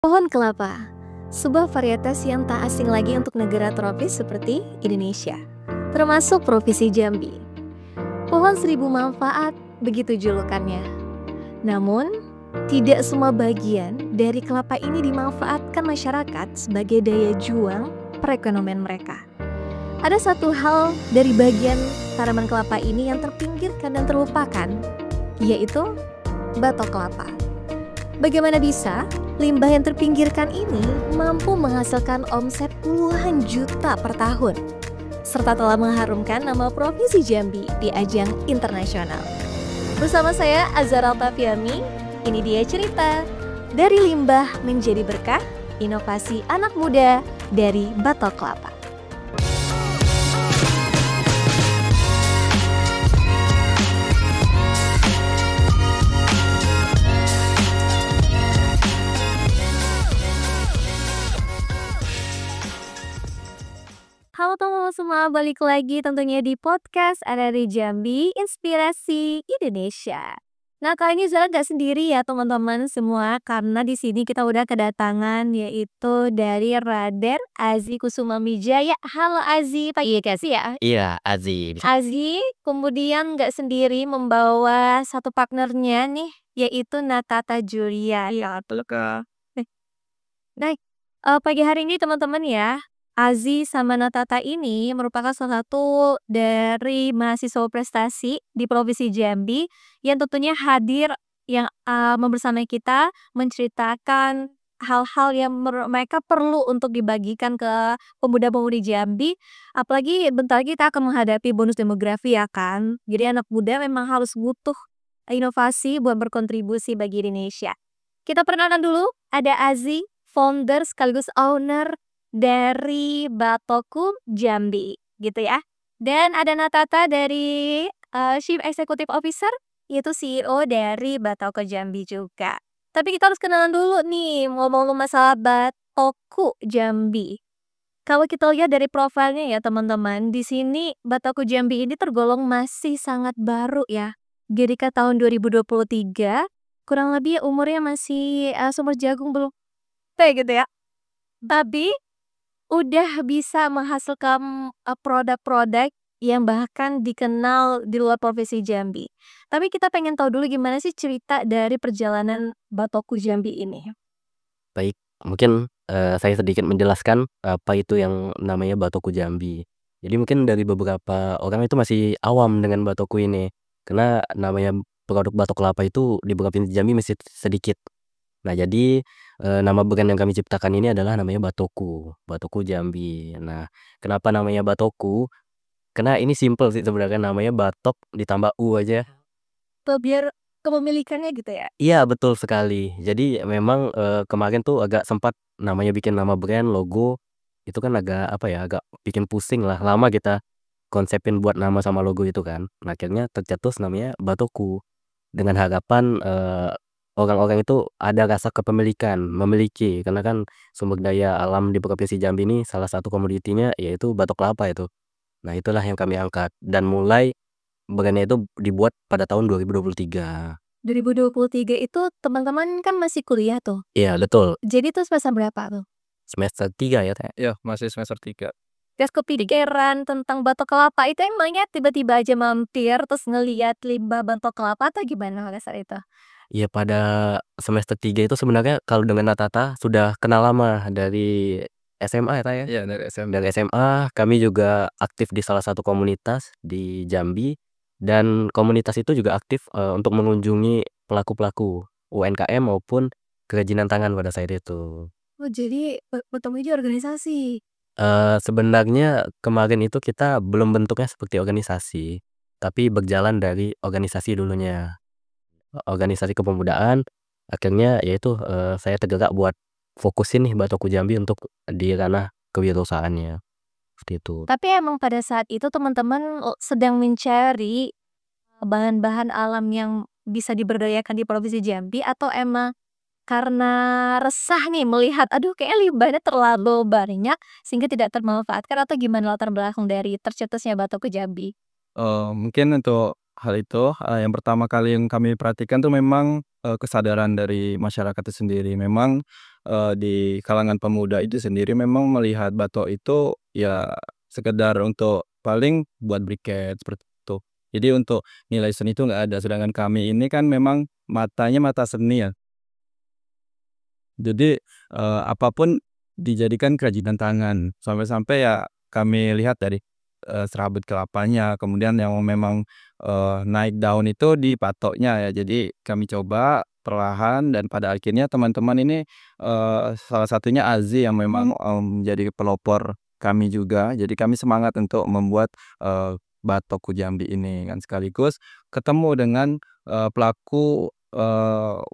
Pohon kelapa, sebuah varietas yang tak asing lagi untuk negara tropis seperti Indonesia, termasuk Provinsi Jambi. Pohon seribu manfaat, begitu julukannya. Namun, tidak semua bagian dari kelapa ini dimanfaatkan masyarakat sebagai daya juang perekonomian mereka. Ada satu hal dari bagian tanaman kelapa ini yang terpinggirkan dan terlupakan, yaitu batok kelapa. Bagaimana bisa limbah yang terpinggirkan ini mampu menghasilkan omset puluhan juta per tahun, serta telah mengharumkan nama Provinsi Jambi di ajang internasional. Bersama saya Azhar Altafiami, ini dia cerita dari limbah menjadi berkah, inovasi anak muda dari batok kelapa. Halo teman-teman semua, balik lagi tentunya di podcast RRI Jambi, Inspirasi Indonesia. Nah, kali ini Zara nggak sendiri ya teman-teman semua, karena di sini kita udah kedatangan yaitu dari Raden Azi Kusumamijaya. Halo Azi, pagi kasih ya. Iya, Azi. Azi kemudian nggak sendiri membawa satu partnernya nih, yaitu Natata Julia. Iya, betul Kak. Nah, pagi hari ini teman-teman ya, Azi sama Natata ini merupakan salah satu dari mahasiswa prestasi di Provinsi Jambi yang tentunya hadir yang membersamai kita menceritakan hal-hal yang mereka perlu untuk dibagikan ke pemuda-pemudi Jambi. Apalagi bentar lagi kita akan menghadapi bonus demografi ya kan. Jadi anak muda memang harus butuh inovasi buat berkontribusi bagi Indonesia. Kita perkenalkan dulu, ada Azi, founder sekaligus owner dari Batoku Jambi gitu ya. Dan ada Natata dari Chief Executive Officer, yaitu CEO dari Batoku Jambi juga. Tapi kita harus kenalan dulu nih, ngomong-ngomong masalah Batoku Jambi. Kalau kita lihat dari profilnya ya teman-teman, di sini Batoku Jambi ini tergolong masih sangat baru ya. Jadi ke tahun 2023, kurang lebih umurnya masih sumur jagung belum gitu ya. Tapi udah bisa menghasilkan produk-produk yang bahkan dikenal di luar Provinsi Jambi. Tapi kita pengen tahu dulu gimana sih cerita dari perjalanan Batoku Jambi ini. Baik, mungkin saya sedikit menjelaskan apa itu yang namanya Batoku Jambi. Jadi mungkin dari beberapa orang itu masih awam dengan Batoku ini, karena namanya produk batok kelapa itu di Provinsi Jambi masih sedikit. Nah, jadi nama brand yang kami ciptakan ini adalah namanya Batoku, Batoku Jambi. Nah, kenapa namanya Batoku? Karena ini simple sih sebenarnya, namanya batok ditambah u aja. Biar kepemilikannya gitu ya. Iya, betul sekali. Jadi memang kemarin tuh agak sempat namanya bikin nama brand, logo, itu kan agak apa ya, agak bikin pusing lah. Lama kita konsepin buat nama sama logo itu kan. Nah, akhirnya tercetus namanya Batoku. Dengan harapan orang-orang itu ada rasa kepemilikan, memiliki. Karena kan sumber daya alam di Provinsi Jambi ini salah satu komoditinya yaitu batok kelapa itu. Nah, itulah yang kami angkat dan mulai brandnya itu dibuat pada tahun 2023. 2023 itu teman-teman kan masih kuliah tuh. Iya, betul. Jadi tuh semester berapa tuh? Semester 3 ya, Teh? Iya, masih semester 3. Terus kepikiran tentang batok kelapa itu emangnya tiba-tiba aja mampir terus ngeliat limbah batok kelapa atau gimana pada saat itu? Iya, pada semester 3 itu sebenarnya kalau dengan Natata sudah kenal lama dari SMA ya, Teh, ya? Iya, dari SMA. Dari SMA kami juga aktif di salah satu komunitas di Jambi dan komunitas itu juga aktif untuk mengunjungi pelaku-pelaku UMKM maupun kerajinan tangan pada saat itu. Oh jadi bertemu di organisasi. Sebenarnya kemarin itu kita belum bentuknya seperti organisasi, tapi berjalan dari organisasi dulunya. Organisasi kepemudaan, akhirnya yaitu saya tergerak buat fokusin nih Batoku Jambi untuk di ranah kewirausahaannya, seperti itu. Tapi emang pada saat itu teman-teman sedang mencari bahan-bahan alam yang bisa diberdayakan di Provinsi Jambi atau emang karena resah nih melihat, aduh kayaknya limbahnya terlalu banyak sehingga tidak termanfaatkan atau gimana latar belakang dari tercetusnya Batoku Jambi? Mungkin untuk hal itu, yang pertama kali yang kami perhatikan tuh memang, kesadaran dari masyarakat itu sendiri. Memang, di kalangan pemuda itu sendiri memang melihat batok itu ya sekedar untuk paling buat briket seperti itu. Jadi untuk nilai seni itu nggak ada, sedangkan kami ini kan memang matanya mata seni ya. Jadi, apa dijadikan kerajinan tangan, sampai-sampai ya kami lihat dari, serabut kelapanya, kemudian yang memang, naik daun itu di patoknya ya. Jadi kami coba perlahan dan pada akhirnya teman-teman ini, salah satunya Azi yang memang, menjadi pelopor kami juga. Jadi kami semangat untuk membuat, batok Kujambi ini kan, sekaligus ketemu dengan, pelaku,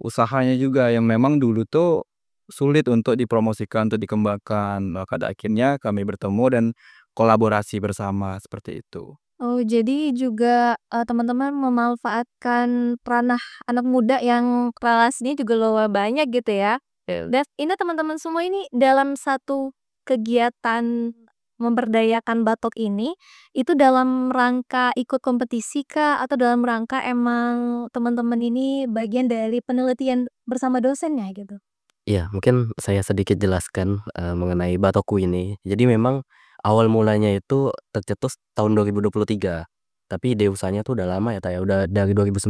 usahanya juga yang memang dulu tuh sulit untuk dipromosikan, untuk dikembangkan. Pada akhirnya kami bertemu dan kolaborasi bersama, seperti itu. Oh, jadi juga, teman-teman memanfaatkan ranah anak muda yang relasinya juga lumayan banyak gitu ya. Dan ini teman-teman semua ini dalam satu kegiatan memberdayakan batok ini, itu dalam rangka ikut kompetisi kah? Atau dalam rangka emang teman-teman ini bagian dari penelitian bersama dosennya gitu? Iya, mungkin saya sedikit jelaskan, mengenai batokku ini. Jadi memang awal mulanya itu tercetus tahun 2023, tapi ide usahanya tuh udah lama ya, udah dari 2019.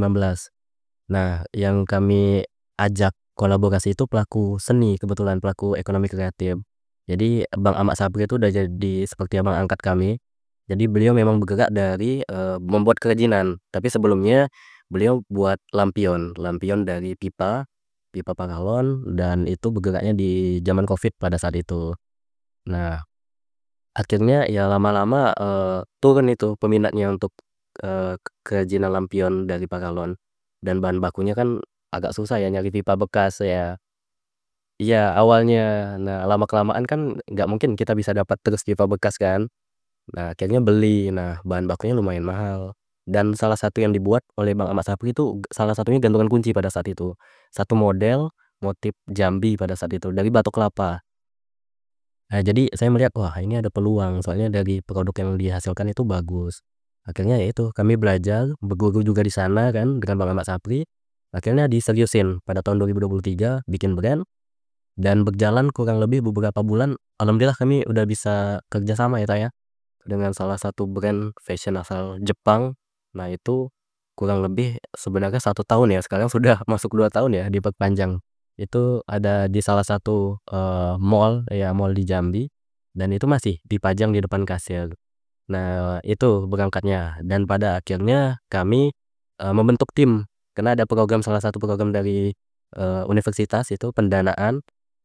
Nah, yang kami ajak kolaborasi itu pelaku seni, kebetulan pelaku ekonomi kreatif. Jadi Bang Ahmad Sabri itu udah jadi seperti abang angkat kami. Jadi beliau memang bergerak dari, membuat kerajinan, tapi sebelumnya beliau buat lampion, lampion dari pipa paralon, dan itu bergeraknya di zaman Covid pada saat itu. Nah, akhirnya ya lama-lama, turun itu peminatnya untuk, kerajinan lampion dari paralon, dan bahan bakunya kan agak susah ya nyari pipa bekas ya. Iya, awalnya. Nah, lama-kelamaan kan nggak mungkin kita bisa dapat terus pipa bekas kan. Nah, akhirnya beli. Nah, bahan bakunya lumayan mahal, dan salah satu yang dibuat oleh Bang Ahmad Sapri itu salah satunya gantungan kunci pada saat itu. Satu model motif Jambi pada saat itu dari batok kelapa. Nah, jadi saya melihat, wah ini ada peluang, soalnya dari produk yang dihasilkan itu bagus. Akhirnya ya itu, kami belajar, berguru juga di sana kan dengan Bang Ahmad Sapri. Akhirnya diseriusin pada tahun 2023 bikin brand, dan berjalan kurang lebih beberapa bulan, alhamdulillah kami udah bisa kerja sama ya, ya, dengan salah satu brand fashion asal Jepang. Nah, itu kurang lebih sebenarnya 1 tahun ya, sekarang sudah masuk 2 tahun ya, diperpanjang. Itu ada di salah satu, mall ya, mall di Jambi, dan itu masih dipajang di depan kasir. Nah, itu berangkatnya, dan pada akhirnya kami, membentuk tim, karena ada program, salah satu program dari, universitas itu pendanaan,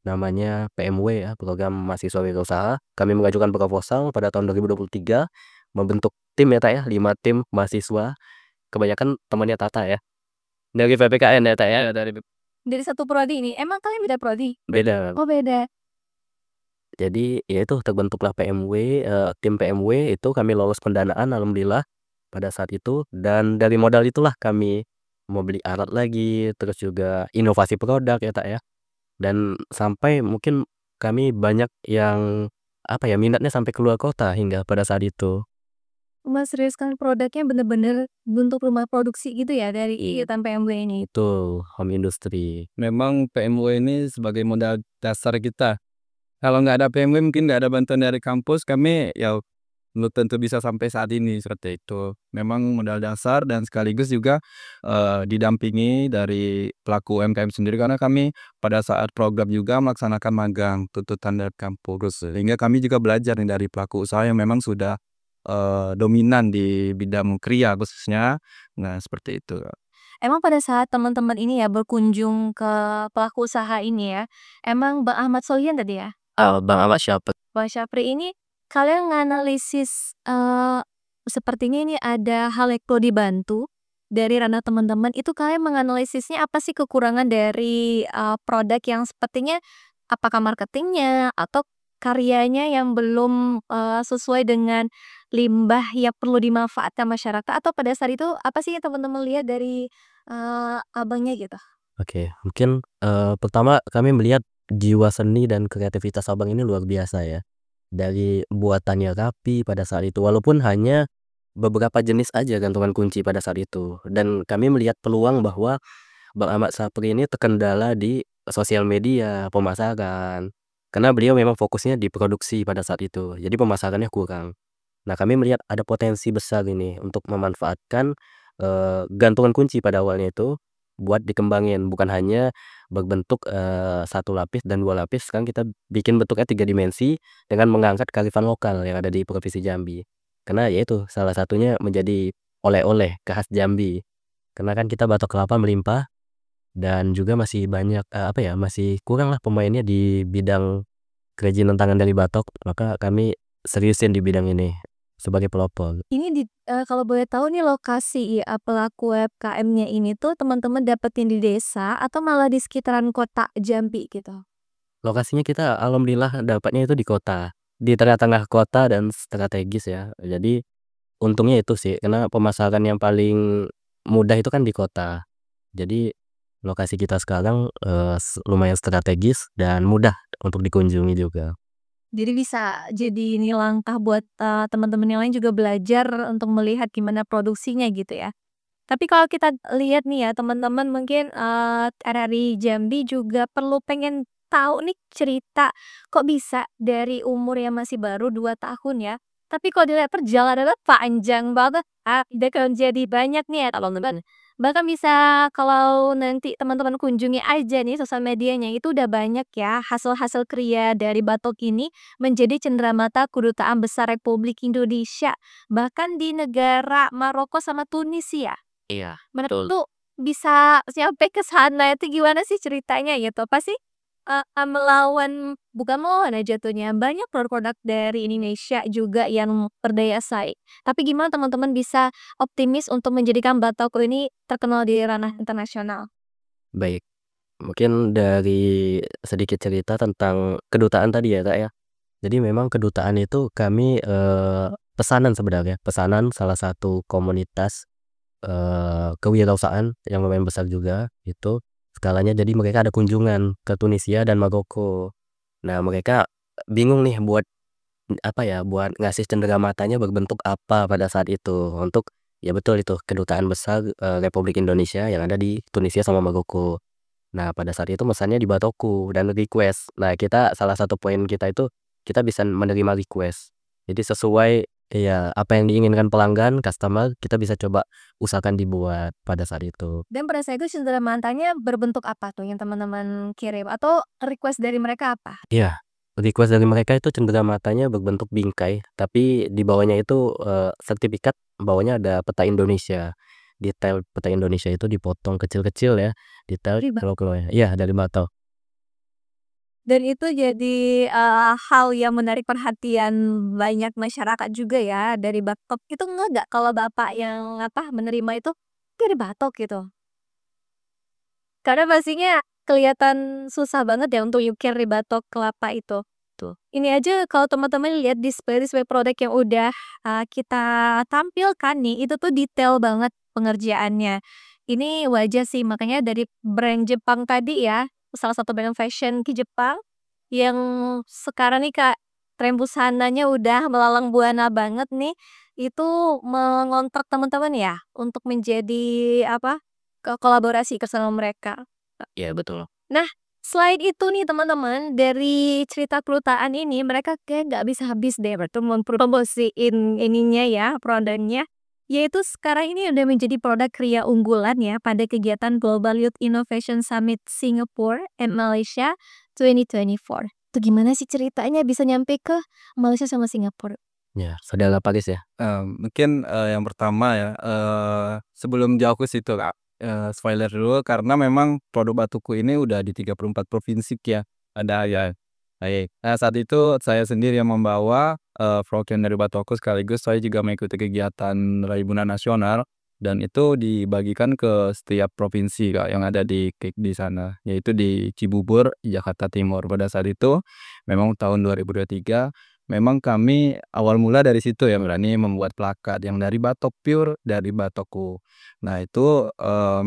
namanya PMW ya, Program Mahasiswa Wirausaha. Kami mengajukan proposal pada tahun 2023, membentuk tim ya, ya, 5 tim mahasiswa, kebanyakan temannya Tata ya, dari PPKN ya, ya, Dari satu prodi ini, emang kalian beda prodi? beda. Oh beda. Jadi ya itu terbentuklah PMW, tim PMW itu kami lolos pendanaan alhamdulillah pada saat itu, dan dari modal itulah kami mau beli alat lagi, terus juga inovasi produk ya, ya. Dan sampai mungkin kami banyak yang, apa ya, minatnya sampai keluar kota hingga pada saat itu. Serius kan produknya bener-bener bentuk rumah produksi gitu ya dari kegiatan PMW ini? Itu home industry. Memang PMW ini sebagai modal dasar kita. Kalau nggak ada PMW mungkin nggak ada bantuan dari kampus, kami ya belum tentu bisa sampai saat ini, seperti itu. Memang modal dasar dan sekaligus juga, didampingi dari pelaku UMKM sendiri, karena kami pada saat program juga melaksanakan magang tuntutan dari kampus. Sehingga kami juga belajar nih dari pelaku usaha yang memang sudah, dominan di bidang kria khususnya. Nah, seperti itu. Emang pada saat teman-teman ini ya berkunjung ke pelaku usaha ini ya, emang Bang Ahmad Solihin tadi ya? Bang Ahmad siapa? Bang Syafri ini kalian nganalisis, sepertinya ini ada hal yang perlu dibantu dari ranah teman-teman, itu kalian menganalisisnya apa sih kekurangan dari, produk yang sepertinya apakah marketingnya atau karyanya yang belum, sesuai dengan limbah yang perlu dimanfaatkan masyarakat, atau pada saat itu apa sih yang teman-teman lihat dari, Abangnya gitu? Oke, mungkin, pertama kami melihat jiwa seni dan kreativitas Abang ini luar biasa ya. Dari buatannya rapi pada saat itu, walaupun hanya beberapa jenis aja gantungan kunci pada saat itu. Dan kami melihat peluang bahwa, Bang Ahmad Sapri ini terkendala di sosial media, pemasaran. Karena beliau memang fokusnya di produksi pada saat itu, jadi pemasarannya kurang. Nah, kami melihat ada potensi besar ini untuk memanfaatkan, gantungan kunci pada awalnya itu buat dikembangin, bukan hanya berbentuk, 1 lapis dan 2 lapis, sekarang kita bikin bentuknya 3 dimensi dengan mengangkat kearifan lokal yang ada di Provinsi Jambi. Karena ya itu, salah satunya menjadi oleh-oleh khas Jambi. Karena kan kita batok kelapa melimpah dan juga masih banyak, apa ya, masih kuranglah pemainnya di bidang kerajinan tangan dari batok, maka kami seriusin di bidang ini sebagai pelopor. Ini kalau boleh tahu nih lokasi pelaku UMKM-nya ini tuh teman-teman dapetin di desa atau malah di sekitaran kota Jambi gitu? Lokasinya kita alhamdulillah dapatnya itu di kota, di tengah-tengah kota dan strategis ya. Jadi untungnya itu sih, karena pemasaran yang paling mudah itu kan di kota. Jadi lokasi kita sekarang, lumayan strategis dan mudah untuk dikunjungi juga. Jadi bisa jadi ini langkah buat, teman-teman yang lain juga belajar untuk melihat gimana produksinya gitu ya. Tapi kalau kita lihat nih ya teman-teman mungkin, RRI Jambi juga perlu pengen tahu nih cerita, kok bisa dari umur yang masih baru 2 tahun ya, tapi kalau dilihat perjalanannya panjang banget, udah kan jadi banyak nih ya teman-teman. Bahkan bisa kalau nanti teman-teman kunjungi aja nih sosial medianya itu udah banyak ya hasil-hasil kria dari batok ini menjadi cenderamata Kedutaan Besar Republik Indonesia, bahkan di negara Maroko sama Tunisia. Iya, Bener betul. tuh bisa sampai ke sana itu gimana sih ceritanya gitu? Pasti, bukan melawan ya jatuhnya, banyak produk-produk dari Indonesia juga yang berdaya saing. Tapi gimana teman-teman bisa optimis untuk menjadikan Batako ini terkenal di ranah internasional? Baik, mungkin dari sedikit cerita tentang kedutaan tadi ya, Kak, ya. Jadi memang kedutaan itu kami, pesanan sebenarnya, pesanan salah satu komunitas, kewirausahaan yang lumayan besar juga, itu skalanya jadi mereka ada kunjungan ke Tunisia dan Maroko. Nah, mereka bingung nih buat, apa ya, buat ngasih cenderamata berbentuk apa pada saat itu, untuk ya betul itu, Kedutaan Besar, Republik Indonesia yang ada di Tunisia sama Maroko. Nah, pada saat itu mesannya di Batoku dan request. Nah, kita salah satu poin kita itu, kita bisa menerima request. Jadi sesuai ya apa yang diinginkan pelanggan, customer, kita bisa coba usahakan dibuat pada saat itu. Dan pada saat itu cenderamantanya berbentuk apa tuh yang teman-teman kirim? Atau request dari mereka apa? Iya, request dari mereka itu cenderamata berbentuk bingkai, tapi di bawahnya itu, sertifikat, bawahnya ada peta Indonesia. Detail peta Indonesia itu dipotong kecil-kecil ya, detail Ribet. logo-nya. Iya, dari Batok. Dan itu jadi, hal yang menarik perhatian banyak masyarakat juga ya dari Batok. Itu nggak kalau Bapak yang menerima itu dari Batok gitu? Karena pastinya kelihatan susah banget ya untuk nyukir di batok kelapa itu. Tuh. Ini aja kalau teman-teman lihat display-display produk yang udah, kita tampilkan nih, itu tuh detail banget pengerjaannya. Ini wajar sih, makanya dari brand Jepang tadi ya, salah satu brand fashion ke Jepang, yang sekarang nih Kak, tren busananya udah melalang buana banget nih, itu mengontrak teman-teman ya, untuk menjadi kolaborasi bersama mereka. Iya, betul. Nah, selain itu nih teman-teman, dari cerita kedutaan ini mereka kayak nggak bisa habis deh promosiin ininya ya, produknya. Yaitu sekarang ini udah menjadi produk kria unggulan ya pada kegiatan Global Youth Innovation Summit Singapore and Malaysia 2024. Itu gimana sih ceritanya bisa nyampe ke Malaysia sama Singapura? Ya, saudara Paris ya? Mungkin, yang pertama ya, sebelum jauh ke situ, Kak, spoiler dulu karena memang produk Batuku ini udah di 34 provinsi ya, ada ya. Baik. Nah, saat itu saya sendiri yang membawa, perwakilan dari Batuku sekaligus saya juga mengikuti kegiatan Raimuna Nasional dan itu dibagikan ke setiap provinsi, Kak, yang ada di sana, yaitu di Cibubur, Jakarta Timur. Pada saat itu memang tahun 2023 memang kami awal mula dari situ ya, berani membuat plakat yang dari batok, pure dari Batokku. Nah itu,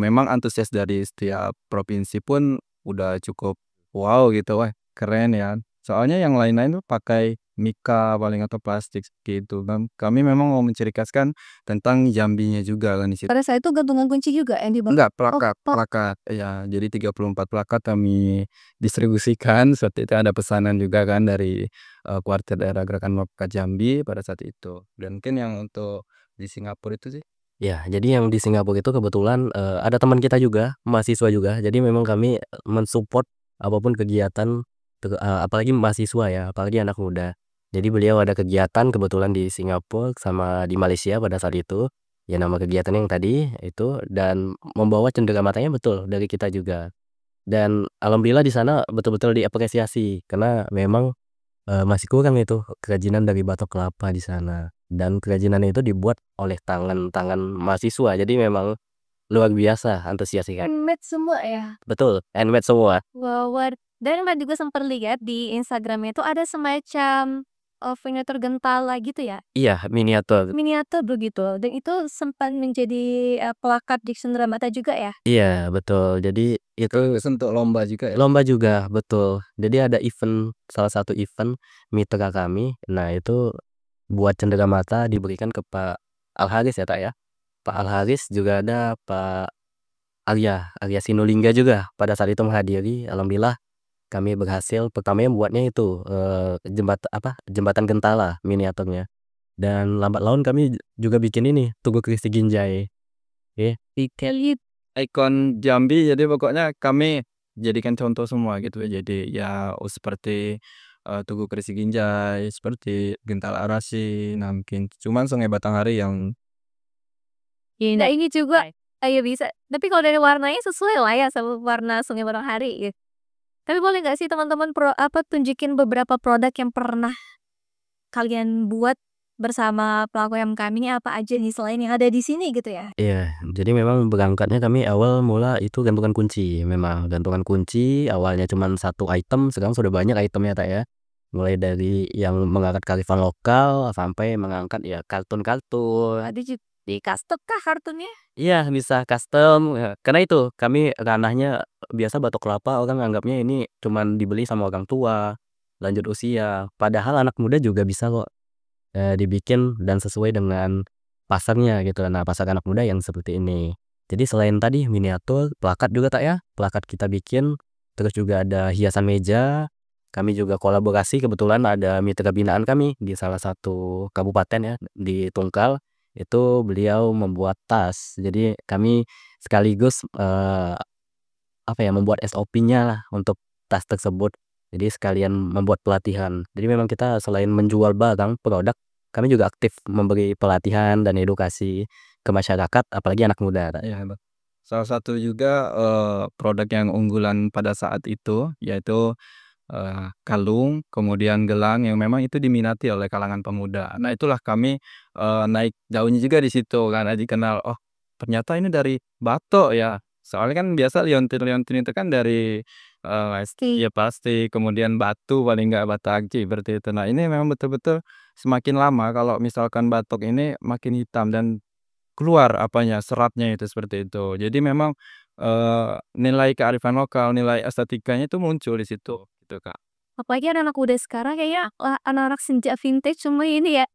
memang antusias dari setiap provinsi pun udah cukup wow gitu, wah keren ya. Soalnya yang lain-lain tuh pakai mika paling atau plastik gitu kan. Kami memang mau menciri khaskan tentang Jambinya juga kan di situ. Pada saat itu gantungan kunci juga yang dibawa? Enggak, Oh, plakat. Ya, jadi 34 plakat kami distribusikan. Seperti itu ada pesanan juga kan dari Kuartir Daerah Gerakan Masyarakat Jambi pada saat itu. Dan mungkin yang untuk di Singapura itu sih. Ya, jadi yang di Singapura itu kebetulan, ada teman kita juga, mahasiswa juga. Jadi memang kami mensupport apapun kegiatan apalagi mahasiswa ya, apalagi anak muda. Jadi beliau ada kegiatan kebetulan di Singapura sama di Malaysia pada saat itu, ya nama kegiatan yang tadi itu, dan membawa cenderamata-nya betul dari kita juga. Dan alhamdulillah di sana betul-betul diapresiasi karena memang masih kurang itu kerajinan dari batok kelapa di sana, dan kerajinan itu dibuat oleh tangan-tangan mahasiswa. Jadi memang luar biasa antusiasnya. handmade semua ya? Betul, handmade semua. Wow, dan Mbak juga sempat lihat di Instagramnya itu ada semacam miniatur gentala gitu ya? Iya, miniatur. Miniatur begitu, dan itu sempat menjadi plakat di cenderamata juga ya? Iya, betul. Jadi itu Terus untuk lomba juga ya. lomba juga, betul. Jadi ada event, salah satu event mitra kami. Nah, itu buat cenderamata diberikan ke Pak Al-Haris ya, Tak ya. Pak Al-Haris juga ada Pak Arya Sinulinga juga pada saat itu menghadiri. Alhamdulillah kami berhasil pertamanya buatnya itu jembatan Gentala miniaturnya. Dan lambat laun kami juga bikin ini Tugu Kristi Ginjai. Detail Ikon Jambi, jadi pokoknya kami jadikan contoh semua gitu ya. Jadi ya seperti Tugu Krisi Ginjai, seperti Gentala Arasi, nah mungkin cuman Sungai Batanghari yang Nah ini juga ayo bisa, tapi kalau dari warnanya sesuai lah ya sama warna Sungai Batanghari gitu. Tapi boleh nggak sih teman-teman tunjukin beberapa produk yang pernah kalian buat bersama pelaku UMKM ini apa aja nih selain yang ada di sini gitu ya? Iya, jadi memang berangkatnya kami awal mula itu gantungan kunci. Memang gantungan kunci awalnya cuma satu item, sekarang sudah banyak itemnya, Tak ya. Mulai dari yang mengangkat kearifan lokal sampai mengangkat ya kartun-kartun. Ada juga di custom kah kartunnya? Iya, bisa custom, karena itu kami ranahnya biasa batok kelapa orang anggapnya ini cuman dibeli sama orang tua, lanjut usia. Padahal anak muda juga bisa kok dibikin dan sesuai dengan pasarnya gitu. Nah, pasar anak muda yang seperti ini. Jadi selain tadi miniatur, plakat juga, Tak ya. Plakat kita bikin, terus juga ada hiasan meja. Kami juga kolaborasi, kebetulan ada mitra binaan kami di salah satu kabupaten ya, di Tungkal. Itu beliau membuat tas. Jadi kami sekaligus membuat SOP-nya lah untuk tas tersebut. Jadi sekalian membuat pelatihan. Jadi memang kita selain menjual barang, produk, kami juga aktif memberi pelatihan dan edukasi ke masyarakat, apalagi anak muda, Tak. ya salah satu juga produk yang unggulan pada saat itu yaitu kalung, kemudian gelang yang memang itu diminati oleh kalangan pemuda. Nah, itulah kami naik daunnya juga di situ karena dikenal, oh ternyata ini dari batok ya. Soalnya kan biasa liontin-liontin itu kan dari ya plastik, kemudian batu paling enggak batu aci seperti itu. Nah, ini memang betul-betul semakin lama kalau misalkan batok ini makin hitam dan keluar apanya, seratnya itu seperti itu. Jadi memang nilai kearifan lokal, nilai estetikanya itu muncul di situ, gitu, Kak. Apalagi anak-anak muda sekarang kayaknya anak-anak senja vintage semua ini ya.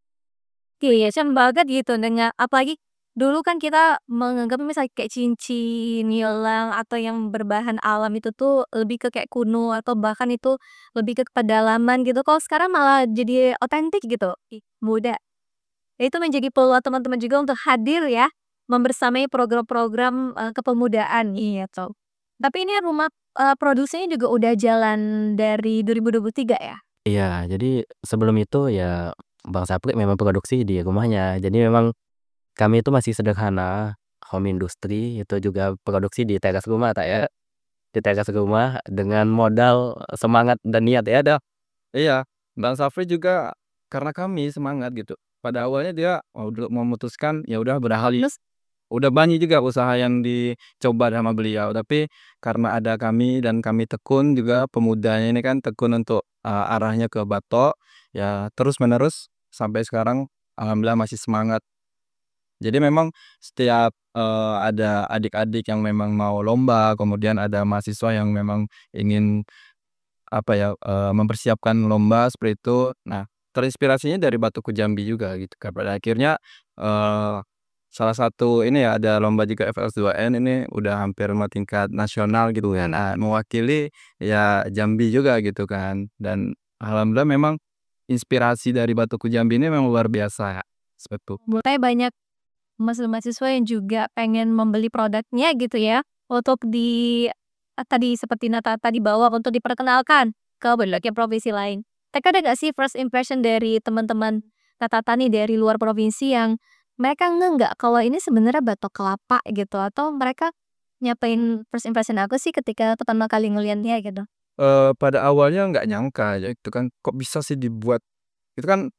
Fashion banget gitu dengan apalagi dulu kan kita menganggap misalnya kayak cincin, gelang, atau yang berbahan alam itu tuh lebih ke kayak kuno atau bahkan itu lebih ke pedalaman gitu. Kalau sekarang malah jadi otentik gitu, muda. Ya itu menjadi peluang teman-teman juga untuk hadir ya, membersamai program-program kepemudaan gitu. Tapi ini rumah produksinya juga udah jalan dari 2023 ya? Iya, jadi sebelum itu ya Bang Saprik memang produksi di rumahnya. Jadi memang kami itu masih sederhana, home industry, itu juga produksi di teras rumah, Tak ya. Di teras rumah dengan modal semangat dan niat ya, dah. Iya, Bang Safri juga karena kami semangat gitu. Pada awalnya dia memutuskan ya udah beralih. Terus Udah banyak juga usaha yang dicoba sama beliau, tapi karena ada kami dan kami tekun juga pemudanya ini kan tekun untuk arahnya ke batok, ya terus-menerus sampai sekarang alhamdulillah masih semangat. Jadi memang setiap ada adik-adik yang memang mau lomba, kemudian ada mahasiswa yang memang ingin mempersiapkan lomba seperti itu. Nah, terinspirasinya dari Batuku Jambi juga gitu kan. Pada akhirnya, salah satu ini ya, ada lomba juga FLS2N ini udah hampir tingkat nasional gitu kan, mewakili ya Jambi juga gitu kan. Dan alhamdulillah memang inspirasi dari Batuku Jambi ini memang luar biasa ya, seperti itu. Mulai banyak mahasiswa-mahasiswa yang juga pengen membeli produknya gitu ya, untuk tadi seperti Nata tadi bawa untuk diperkenalkan ke berbagai provinsi lain. Tapi ada nggak sih first impression dari teman-teman Natata nih dari luar provinsi yang mereka nggak kalau ini sebenarnya batok kelapa gitu, atau mereka nyapain first impression aku sih ketika pertama kali ngelihatnya gitu? Pada awalnya nggak nyangka ya itu kan, kok bisa sih dibuat itu kan,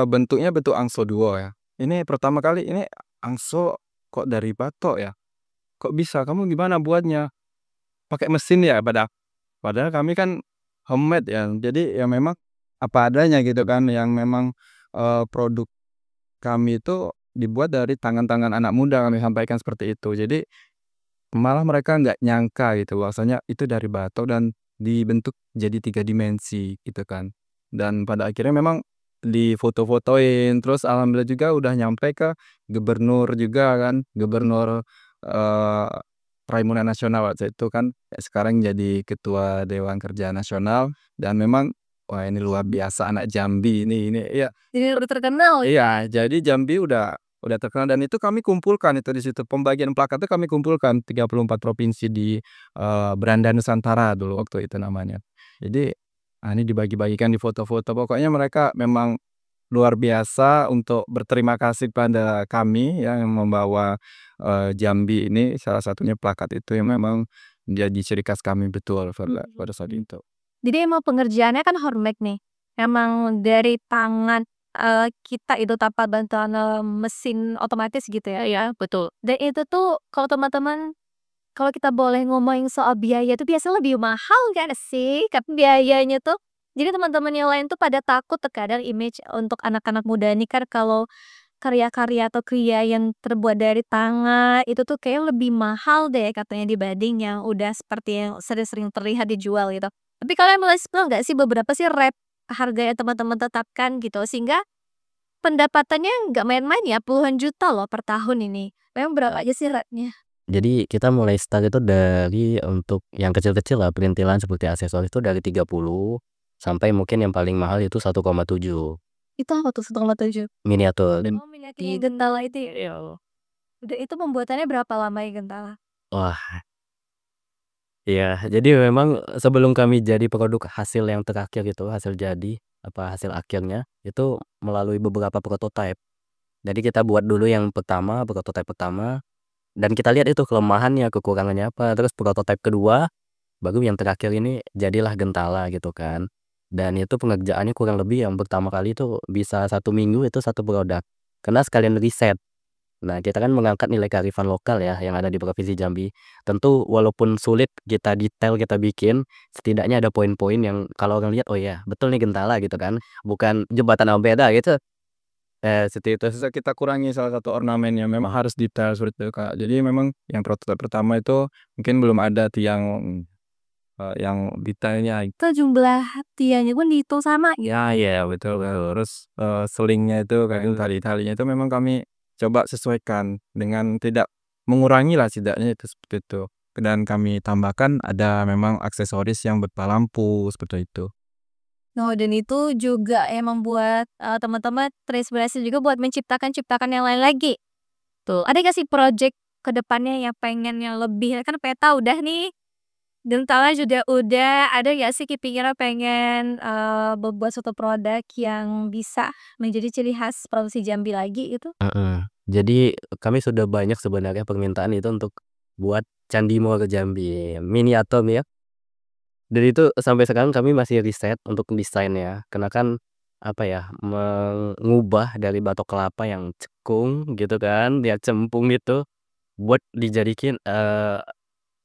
bentuknya bentuk angso duo ya. Ini pertama kali ini angso kok dari batok ya? Kok bisa? Kamu gimana buatnya? Pakai mesin ya? Padahal kami kan homemade ya. Jadi ya memang apa adanya gitu kan, yang memang, produk kami itu dibuat dari tangan-tangan anak muda, kami sampaikan seperti itu. Jadi malah mereka nggak nyangka gitu bahwasanya itu dari batok dan dibentuk jadi 3 dimensi gitu kan. Dan pada akhirnya memang difoto-fotoin, terus alhamdulillah juga udah nyampe ke gubernur juga kan, gubernur, eee, Traimunan Nasional waktu itu kan, ya sekarang jadi ketua Dewan Kerja Nasional. Dan memang wah ini luar biasa anak Jambi ini iya. Jadi udah terkenal. Iya, jadi Jambi udah terkenal dan itu kami kumpulkan itu di situ, pembagian plakat itu kami kumpulkan 34 provinsi di, Beranda Nusantara dulu waktu itu namanya. Jadi, ini dibagi-bagikan, difoto-foto, pokoknya mereka memang luar biasa untuk berterima kasih pada kami ya yang membawa, Jambi ini, salah satunya plakat itu yang memang jadi ciri khas kami betul pada saat itu. Jadi emang pengerjaannya kan handmade nih, emang dari tangan, kita itu tanpa bantuan, mesin otomatis gitu ya? Iya, betul. Dan itu tuh kalau teman-teman kalau kita boleh ngomongin soal biaya itu biasanya lebih mahal kan sih kan biayanya tuh. Jadi teman-teman yang lain tuh pada takut terkadang image untuk anak-anak muda ini kan kalau karya-karya atau kriya yang terbuat dari tangan itu tuh kayak lebih mahal deh katanya dibanding yang udah seperti yang sering-sering terlihat dijual gitu. Tapi kalian mulai spill nggak sih beberapa sih rate harga yang teman-teman tetapkan gitu sehingga pendapatannya nggak main-main ya puluhan juta loh per tahun ini. Memang berapa aja sih rate-nya? Jadi kita mulai start itu dari untuk yang kecil-kecil lah, perintilan seperti aksesoris itu dari 30 sampai mungkin yang paling mahal itu 1,7 Itu apa tuh 1,7? miniatur. Oh miniatur yang Gentala itu ya? Udah itu pembuatannya berapa lama ya Gentala? Wah, iya, jadi memang sebelum kami jadi produk hasil yang terakhir itu, hasil jadi, hasil akhirnya, itu melalui beberapa prototipe. Jadi kita buat dulu yang pertama, prototipe pertama, dan kita lihat itu kelemahannya, kekurangannya apa, terus prototipe kedua, baru yang terakhir ini jadilah Gentala gitu kan. Dan itu pengerjaannya kurang lebih yang pertama kali itu bisa 1 minggu itu satu produk, karena sekalian riset. Nah, kita kan mengangkat nilai kearifan lokal ya yang ada di Provinsi Jambi. Tentu walaupun sulit kita detail kita bikin, setidaknya ada poin-poin yang kalau orang lihat, "Oh ya, betul nih Gentala," gitu kan, bukan jembatan Ampera gitu. Seperti itu, terus kita kurangi salah satu ornamen yang memang harus detail seperti itu, Kak. Jadi memang yang prototipe pertama itu mungkin belum ada tiang, yang detailnya. Itu jumlah tiangnya pun dihitung sama gitu? Ya, iya betul betul. Terus, selingnya itu kayak tali-talinya itu memang kami coba sesuaikan dengan tidak mengurangi lah setidaknya itu seperti itu. Dan kami tambahkan ada memang aksesoris yang berupa lampu seperti itu. Oh dan itu juga yang membuat, teman-teman terinspirasi juga buat menciptakan yang lain lagi? Tuh, ada nggak sih project ke depannya yang pengen yang lebih kan peta udah nih, Gentala juga udah, ada nggak sih kepikiran pengen, membuat suatu produk yang bisa menjadi ciri khas provinsi Jambi lagi gitu? Heeh. Jadi kami sudah banyak sebenarnya permintaan itu untuk buat Candi Muara Jambi, miniatur ya. Dan itu sampai sekarang kami masih riset untuk desainnya, karena kan, apa ya, mengubah dari batok kelapa yang cekung gitu kan, dia cempung gitu, buat dijadikan,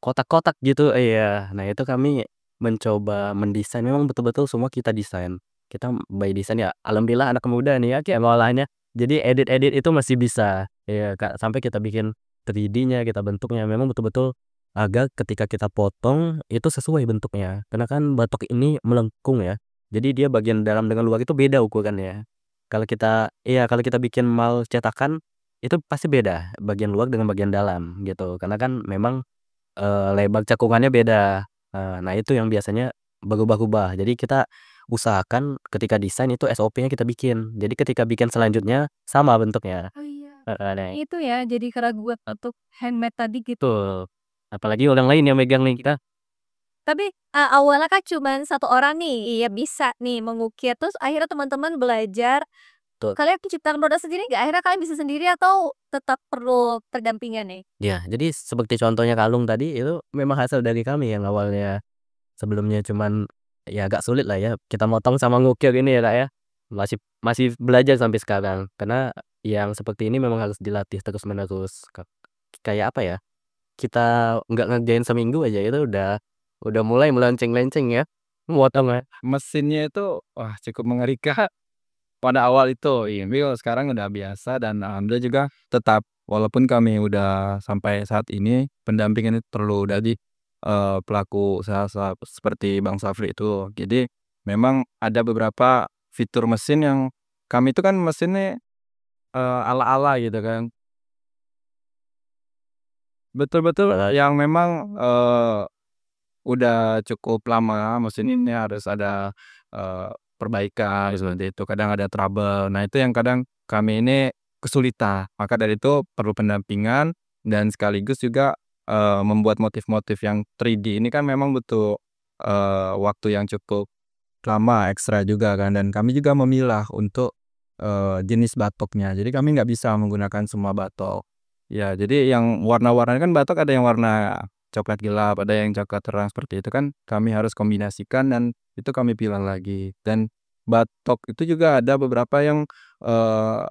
kotak-kotak gitu iya. Nah itu kami mencoba mendesain, memang betul-betul semua kita desain. Kita by desain ya, alhamdulillah anak muda nih ya kayak ngolahnya, jadi edit-edit itu masih bisa. Iya Kak, sampai kita bikin 3D-nya, kita bentuknya, memang betul-betul agar ketika kita potong, itu sesuai bentuknya. Karena kan batok ini melengkung ya, Jadi dia bagian dalam dengan luar itu beda ukurannya. Kalau kita bikin mal cetakan itu pasti beda bagian luar dengan bagian dalam gitu. Karena kan memang lebar cekungannya beda. Nah itu yang biasanya berubah-ubah. Jadi kita usahakan ketika desain itu SOP-nya kita bikin. Jadi ketika bikin selanjutnya sama bentuknya. Oh iya. Nah Itu ya jadi keraguan untuk handmade tadi gitu. betul. Apalagi orang lain yang megang nih kita. Tapi, awalnya kan cuman satu orang nih, iya bisa nih mengukir, terus akhirnya teman-teman belajar, Betul. kalian menciptakan produk sendiri nggak? Akhirnya kalian bisa sendiri atau tetap perlu pendampingan nih? Ya, jadi seperti contohnya kalung tadi itu memang hasil dari kami yang awalnya sebelumnya cuman ya agak sulit lah ya kita motong sama ngukir ini ya Kak ya. Masih masih belajar sampai sekarang karena yang seperti ini memang harus dilatih terus-menerus. Kayak apa ya? Kita nggak ngerjain seminggu aja itu udah mulai melenceng-lenceng ya motongnya. Mesinnya itu wah cukup mengerikan pada awal itu, ini kalau sekarang udah biasa dan alhamdulillah juga tetap walaupun kami udah sampai saat ini pendampingan itu perlu dari, pelaku usaha seperti Bang Safri itu. Jadi memang ada beberapa fitur mesin yang kami itu kan mesinnya, ala-ala gitu kan. Betul-betul yang memang, udah cukup lama mesin ini harus ada, perbaikan seperti itu, kadang ada trouble. Nah itu yang kadang kami ini kesulitan, maka dari itu perlu pendampingan dan sekaligus juga, membuat motif-motif yang 3D ini kan memang butuh, waktu yang cukup lama, ekstra juga kan dan kami juga memilah untuk, jenis batoknya. Jadi kami nggak bisa menggunakan semua batok. Ya jadi yang warna-warnanya kan batok ada yang warna coklat gelap, ada yang coklat terang seperti itu kan kami harus kombinasikan dan itu kami pilih lagi. Dan batok itu juga ada beberapa yang, eee,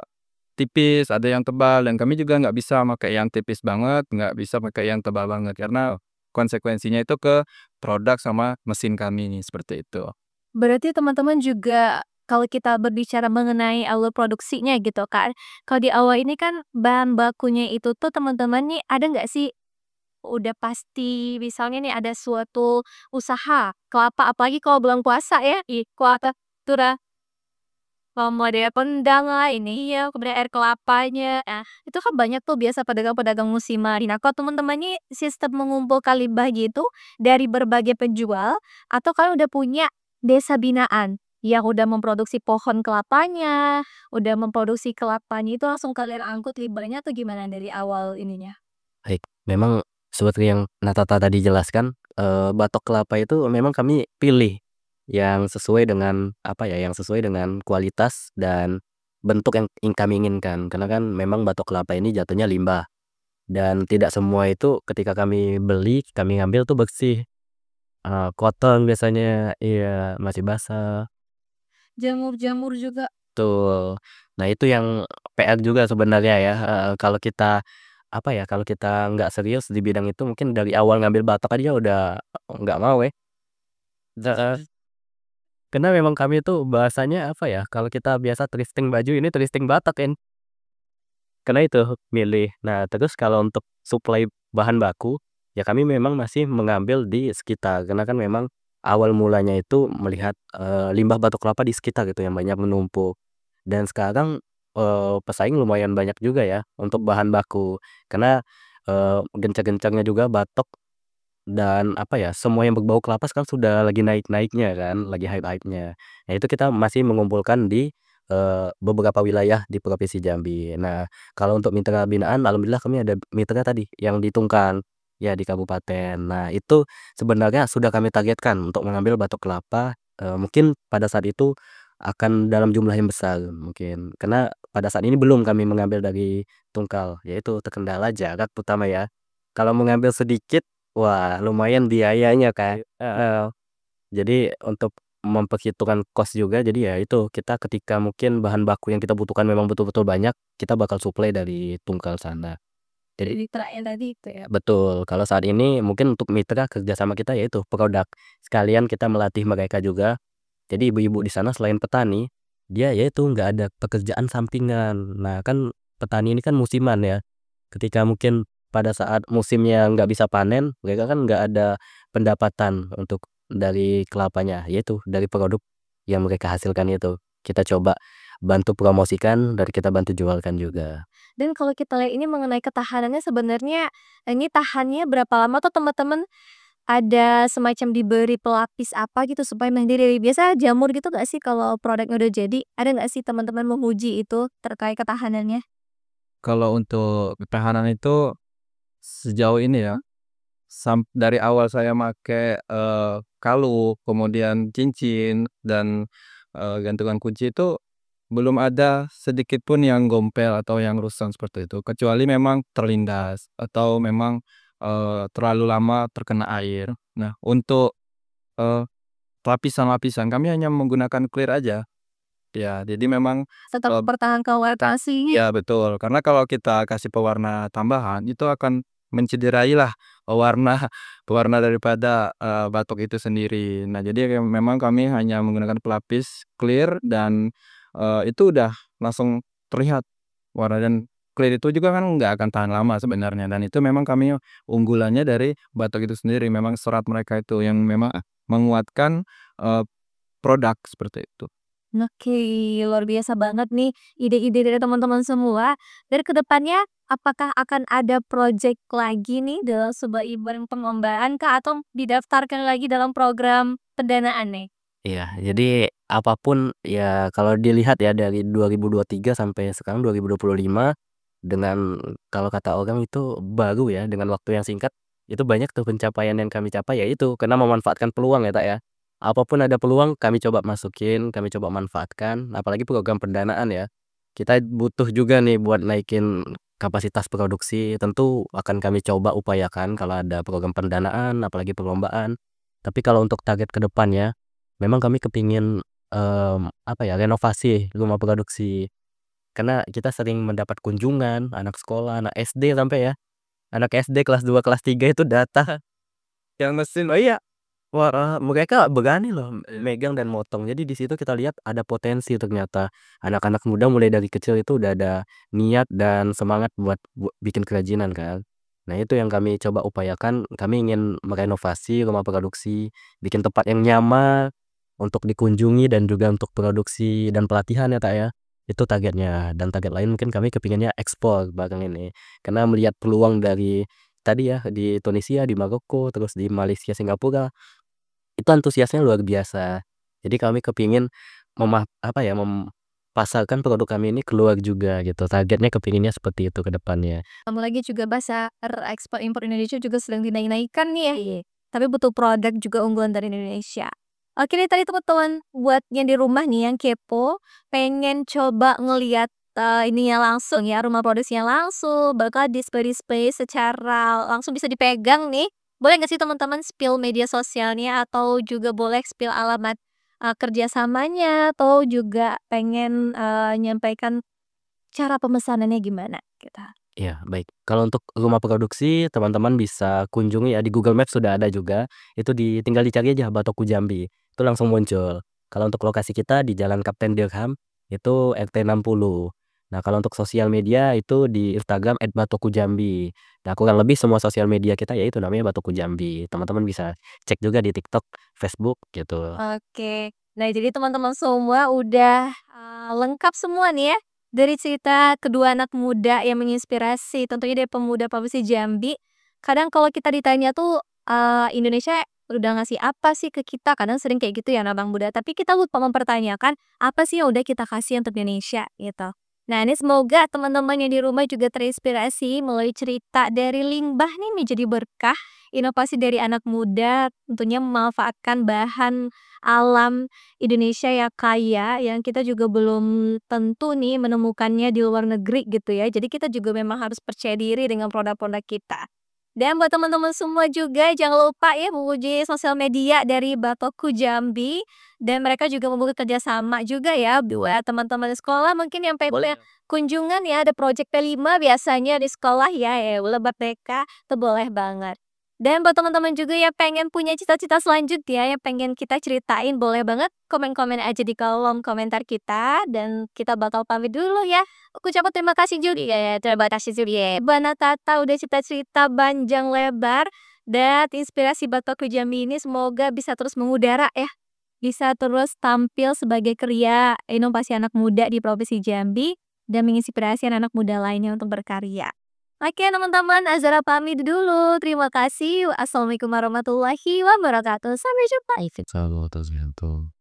tipis, ada yang tebal dan kami juga nggak bisa pakai yang tipis banget, nggak bisa pakai yang tebal banget karena konsekuensinya itu ke produk sama mesin kami nih, seperti itu. Berarti teman-teman juga kalau kita berbicara mengenai alur produksinya gitu kan, kalau di awal ini kan bahan bakunya itu tuh teman-teman nih ada nggak sih udah pasti misalnya nih ada suatu usaha kelapa apalagi kalau bulan puasa ya, kelapa tura model pendang lah, ini ya, kemudian air kelapanya. Nah, itu kan banyak tuh biasa pedagang-pedagang musiman. Nah, kalau teman-teman nih sistem mengumpulkan limbah gitu dari berbagai penjual atau kalian udah punya desa binaan yang udah memproduksi pohon kelapanya, udah memproduksi kelapanya itu langsung kalian angkut limbahnya atau gimana dari awal ininya? Baik, memang seperti yang Natata tadi jelaskan, batok kelapa itu memang kami pilih yang sesuai dengan apa ya, yang sesuai dengan kualitas dan bentuk yang kami inginkan. Karena kan memang batok kelapa ini jatuhnya limbah dan tidak semua itu ketika kami beli, kami ngambil tuh bersih, kotor biasanya iya, masih basah. Jamur-jamur juga. Betul. Nah itu yang PR juga sebenarnya ya, kalau kita, apa ya, kalau kita nggak serius di bidang itu mungkin dari awal ngambil batok aja udah nggak mau ya. Heeh. Karena memang kami tuh bahasanya, apa ya, kalau kita biasa thrifting baju, ini thrifting batok kan. Karena itu milih. Nah terus kalau untuk suplai bahan baku, ya kami memang masih mengambil di sekitar, karena kan memang awal mulanya itu melihat, limbah batok kelapa di sekitar gitu yang banyak menumpuk. Dan sekarang, pesaing lumayan banyak juga ya untuk bahan baku. Karena, gencar-gencarnya juga batok dan apa ya, semua yang berbau kelapa sekarang sudah lagi naik-naiknya kan, lagi hype-hype-nya. Nah itu kita masih mengumpulkan di, beberapa wilayah di Provinsi Jambi. Nah kalau untuk mitra binaan alhamdulillah kami ada mitra tadi yang di Tungkang, ya di kabupaten. Nah itu sebenarnya sudah kami targetkan untuk mengambil batok kelapa, mungkin pada saat itu akan dalam jumlah yang besar mungkin. Karena pada saat ini belum kami mengambil dari Tungkal, yaitu terkendala jarak pertama ya. Kalau mengambil sedikit, wah lumayan biayanya kan, heeh. Jadi untuk memperhitungkan cost juga, jadi ya itu kita ketika mungkin bahan baku yang kita butuhkan memang betul-betul banyak, kita bakal suplai dari Tungkal sana. Jadi Mitra yang tadi itu ya? betul, kalau saat ini mungkin untuk mitra kerjasama kita yaitu produk, sekalian kita melatih mereka juga. Jadi ibu-ibu di sana selain petani, dia yaitu nggak ada pekerjaan sampingan. Nah kan petani ini kan musiman ya, ketika mungkin pada saat musimnya nggak bisa panen, mereka kan nggak ada pendapatan untuk dari kelapanya, yaitu dari produk yang mereka hasilkan itu. Kita coba bantu promosikan dan kita bantu jualkan juga. Dan kalau kita lihat ini mengenai ketahanannya sebenarnya ini tahannya berapa lama tuh teman-teman? Ada semacam diberi pelapis apa gitu supaya mandiri? Biasa jamur gitu nggak sih kalau produknya udah jadi? Ada nggak sih teman-teman menguji itu terkait ketahanannya? Kalau untuk ketahanan itu sejauh ini ya, dari awal saya make, kalung, kemudian cincin dan, gantungan kunci itu belum ada sedikit pun yang gompel atau yang rusak seperti itu, kecuali memang terlindas atau memang, terlalu lama terkena air. Nah, untuk, eee, lapisan-lapisan kami hanya menggunakan clear aja. Ya, jadi memang, Tetap eee mempertahankan warna aslinya. ya betul, karena kalau kita kasih pewarna tambahan, itu akan mencederailah warna warna daripada, batok itu sendiri. Nah, jadi memang kami hanya menggunakan pelapis clear dan, itu udah langsung terlihat warna dan clear itu juga kan nggak akan tahan lama sebenarnya dan itu memang kami unggulannya dari batok itu sendiri, memang serat mereka itu yang memang menguatkan, eee, produk seperti itu. Oke, luar biasa banget nih ide-ide dari teman-teman semua. Dan kedepannya apakah akan ada project lagi nih dalam sebuah event perlombaan kah atau didaftarkan lagi dalam program pendanaan nih? Iya, jadi apapun ya kalau dilihat ya dari 2023 sampai sekarang 2025 dengan kalau kata orang itu baru ya dengan waktu yang singkat, itu banyak tuh pencapaian yang kami capai ya itu karena memanfaatkan peluang ya, Tak, ya. Apapun ada peluang kami coba masukin, kami coba manfaatkan, apalagi program pendanaan ya. Kita butuh juga nih buat naikin kapasitas produksi, tentu akan kami coba upayakan kalau ada program pendanaan, apalagi perlombaan. Tapi kalau untuk target ke depannya memang kami kepingin, apa ya, renovasi rumah produksi. Karena kita sering mendapat kunjungan anak sekolah, anak SD sampai ya. Anak SD kelas 2 kelas 3 itu datang yang mesin oh iya, wah, mereka berani loh megang dan motong. Jadi di situ kita lihat ada potensi ternyata. Anak-anak muda mulai dari kecil itu udah ada niat dan semangat buat bikin kerajinan kan. Nah itu yang kami coba upayakan, kami ingin merenovasi rumah produksi, bikin tempat yang nyaman untuk dikunjungi dan juga untuk produksi dan pelatihan ya, Tak, ya. Itu targetnya dan target lain mungkin kami kepinginnya ekspor barang ini. Karena melihat peluang dari tadi ya di Tunisia, di Maroko, terus di Malaysia, Singapura, itu antusiasnya luar biasa. Jadi kami kepingin apa ya, mempasarkan produk kami ini keluar juga gitu. Targetnya kepinginnya seperti itu ke depannya. Kamu lagi juga bahasa ekspor impor Indonesia juga sedang dinaik-naikkan nih ya. Tapi butuh produk juga unggulan dari Indonesia. Oke nih tadi teman-teman buat yang di rumah nih yang kepo pengen coba ngeliat ininya langsung ya rumah produksinya langsung bakal display-display secara langsung bisa dipegang nih. Boleh nggak sih teman-teman spill media sosialnya atau juga boleh spill alamat kerjasamanya atau juga pengen nyampaikan cara pemesanannya gimana gitu? Iya, baik. Kalau untuk rumah produksi, teman-teman bisa kunjungi ya di Google Maps sudah ada juga. Itu tinggal dicari aja Batoku Jambi. Itu langsung muncul. Kalau untuk lokasi kita di Jalan Kapten Dirham itu RT 60. Nah, kalau untuk sosial media itu di Instagram @batokujambi. Nah, kurang lebih semua sosial media kita ya itu namanya Batoku Jambi. Teman-teman bisa cek juga di TikTok, Facebook gitu. Oke. Nah, jadi teman-teman semua udah, lengkap semua nih ya, dari cerita kedua anak muda yang menginspirasi tentunya dari pemuda Provinsi Jambi. Kadang kalau kita ditanya tuh, Indonesia udah ngasih apa sih ke kita, kadang sering kayak gitu ya anak muda, tapi kita lupa mempertanyakan apa sih yang udah kita kasih untuk Indonesia, gitu. Nah, ini semoga teman-teman yang di rumah juga terinspirasi melalui cerita dari limbah nih menjadi berkah, inovasi dari anak muda, tentunya memanfaatkan bahan alam Indonesia yang kaya, yang kita juga belum tentu nih menemukannya di luar negeri gitu ya. Jadi kita juga memang harus percaya diri dengan produk-produk kita. Dan buat teman-teman semua juga jangan lupa ya menguji sosial media dari Batoku Jambi dan mereka juga membuka kerjasama juga ya buat teman-teman di sekolah mungkin yang Boleh. kunjungan ya ada project P5 biasanya di sekolah ya lebat TK itu boleh banget. Dan buat teman-teman juga yang pengen punya cita-cita selanjutnya yang pengen kita ceritain boleh banget komen-komen aja di kolom komentar kita dan kita bakal pamit dulu ya. Aku ucapkan terima kasih juga ya, terima kasih juga ya. Bana Tata udah cerita-cerita panjang lebar dan inspirasi Batoku Jambi ini semoga bisa terus mengudara ya. bisa terus tampil sebagai kria inovasi anak muda di Provinsi Jambi dan menginspirasi anak muda lainnya untuk berkarya. Oke teman-teman, Azara pamit dulu. Terima kasih. Assalamualaikum warahmatullahi wabarakatuh. Sampai jumpa. Salam,